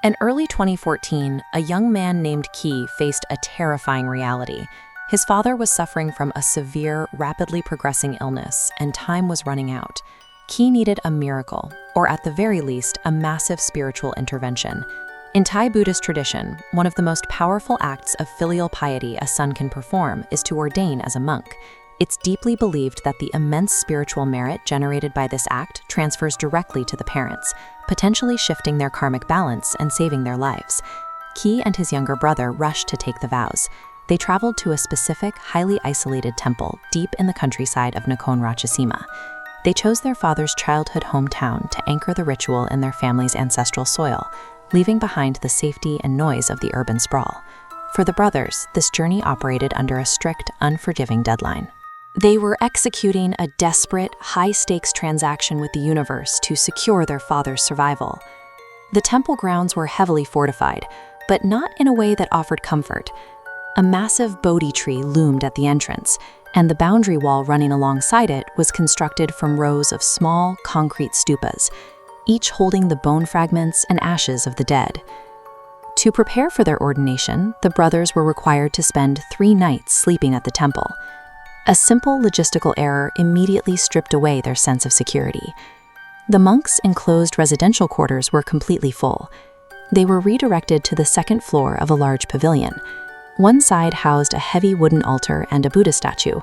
In early 2014, a young man named Ki faced a terrifying reality. His father was suffering from a severe, rapidly progressing illness, and time was running out. Ki needed a miracle, or at the very least, a massive spiritual intervention. In Thai Buddhist tradition, one of the most powerful acts of filial piety a son can perform is to ordain as a monk. It's deeply believed that the immense spiritual merit generated by this act transfers directly to the parents, potentially shifting their karmic balance and saving their lives. Ki and his younger brother rushed to take the vows. They traveled to a specific, highly isolated temple deep in the countryside of Nakhon Ratchasima. They chose their father's childhood hometown to anchor the ritual in their family's ancestral soil, leaving behind the safety and noise of the urban sprawl. For the brothers, this journey operated under a strict, unforgiving deadline. They were executing a desperate, high-stakes transaction with the universe to secure their father's survival. The temple grounds were heavily fortified, but not in a way that offered comfort. A massive Bodhi tree loomed at the entrance, and the boundary wall running alongside it was constructed from rows of small, concrete stupas, each holding the bone fragments and ashes of the dead. To prepare for their ordination, the brothers were required to spend 3 nights sleeping at the temple. A simple logistical error immediately stripped away their sense of security. The monks' enclosed residential quarters were completely full. They were redirected to the second floor of a large pavilion. One side housed a heavy wooden altar and a Buddha statue.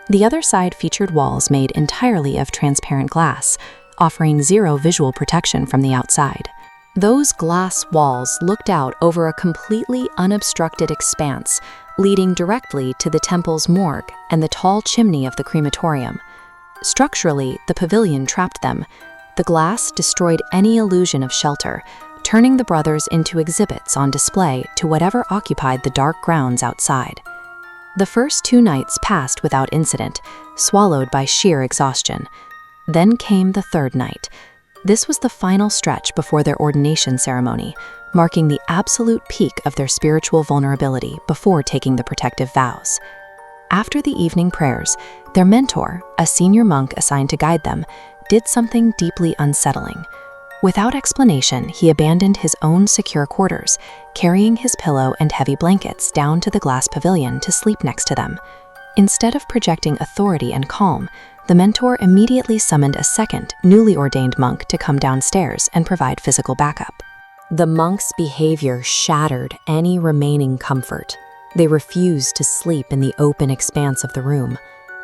The other side featured walls made entirely of transparent glass, offering zero visual protection from the outside. Those glass walls looked out over a completely unobstructed expanse, leading directly to the temple's morgue and the tall chimney of the crematorium. Structurally, the pavilion trapped them. The glass destroyed any illusion of shelter, turning the brothers into exhibits on display to whatever occupied the dark grounds outside. The first 2 nights passed without incident, swallowed by sheer exhaustion. Then came the 3rd night. This was the final stretch before their ordination ceremony, marking the absolute peak of their spiritual vulnerability before taking the protective vows. After the evening prayers, their mentor, a senior monk assigned to guide them, did something deeply unsettling. Without explanation, he abandoned his own secure quarters, carrying his pillow and heavy blankets down to the glass pavilion to sleep next to them. Instead of projecting authority and calm, the mentor immediately summoned a second, newly ordained monk to come downstairs and provide physical backup. The monks' behavior shattered any remaining comfort. They refused to sleep in the open expanse of the room.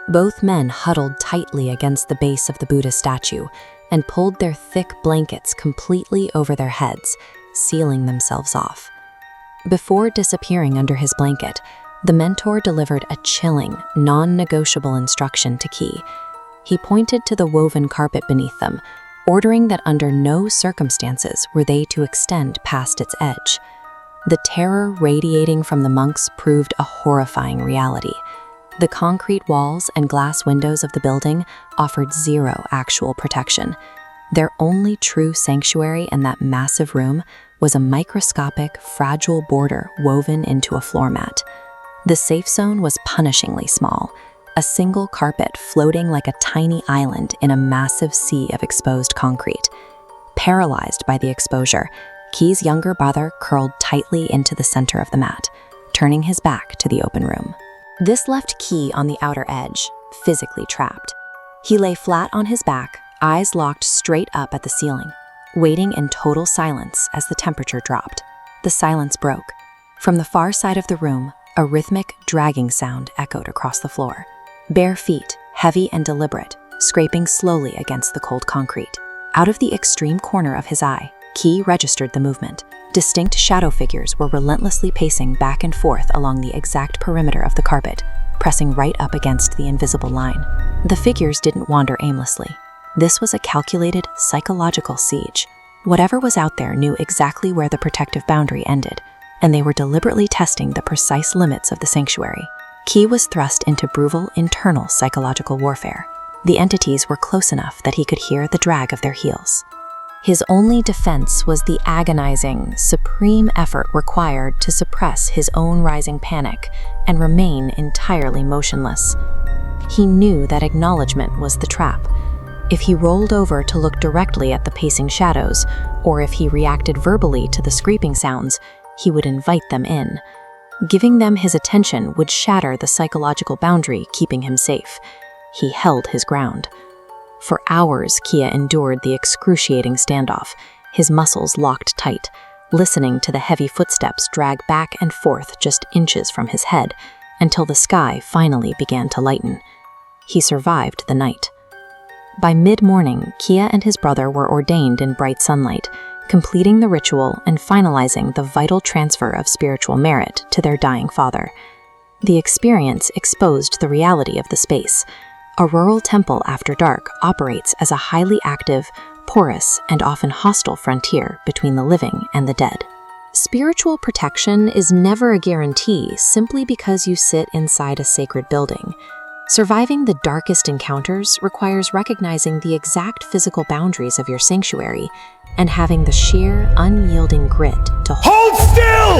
Both men huddled tightly against the base of the Buddha statue and pulled their thick blankets completely over their heads, sealing themselves off. Before disappearing under his blanket, the mentor delivered a chilling, non-negotiable instruction to Ki. He pointed to the woven carpet beneath them, ordering that under no circumstances were they to extend past its edge. The terror radiating from the monks proved a horrifying reality. The concrete walls and glass windows of the building offered zero actual protection. Their only true sanctuary in that massive room was a microscopic, fragile border woven into a floor mat. The safe zone was punishingly small, a single carpet floating like a tiny island in a massive sea of exposed concrete. Paralyzed by the exposure, Ki's younger brother curled tightly into the center of the mat, turning his back to the open room. This left Ki on the outer edge, physically trapped. He lay flat on his back, eyes locked straight up at the ceiling, waiting in total silence as the temperature dropped. The silence broke. From the far side of the room, a rhythmic, dragging sound echoed across the floor. Bare feet, heavy and deliberate, scraping slowly against the cold concrete. Out of the extreme corner of his eye, Ki registered the movement. Distinct shadow figures were relentlessly pacing back and forth along the exact perimeter of the carpet, pressing right up against the invisible line. The figures didn't wander aimlessly. This was a calculated, psychological siege. Whatever was out there knew exactly where the protective boundary ended, and they were deliberately testing the precise limits of the sanctuary. Ki was thrust into brutal, internal psychological warfare. The entities were close enough that he could hear the drag of their heels. His only defense was the agonizing, supreme effort required to suppress his own rising panic and remain entirely motionless. He knew that acknowledgement was the trap. If he rolled over to look directly at the pacing shadows, or if he reacted verbally to the scraping sounds, he would invite them in. Giving them his attention would shatter the psychological boundary keeping him safe. He held his ground. For hours, Kia endured the excruciating standoff, his muscles locked tight, listening to the heavy footsteps drag back and forth just inches from his head, until the sky finally began to lighten. He survived the night. By mid-morning, Kia and his brother were ordained in bright sunlight, completing the ritual and finalizing the vital transfer of spiritual merit to their dying father. The experience exposed the reality of the space. A rural temple after dark operates as a highly active, porous, and often hostile frontier between the living and the dead. Spiritual protection is never a guarantee simply because you sit inside a sacred building. Surviving the darkest encounters requires recognizing the exact physical boundaries of your sanctuary and having the sheer, unyielding grit to hold still!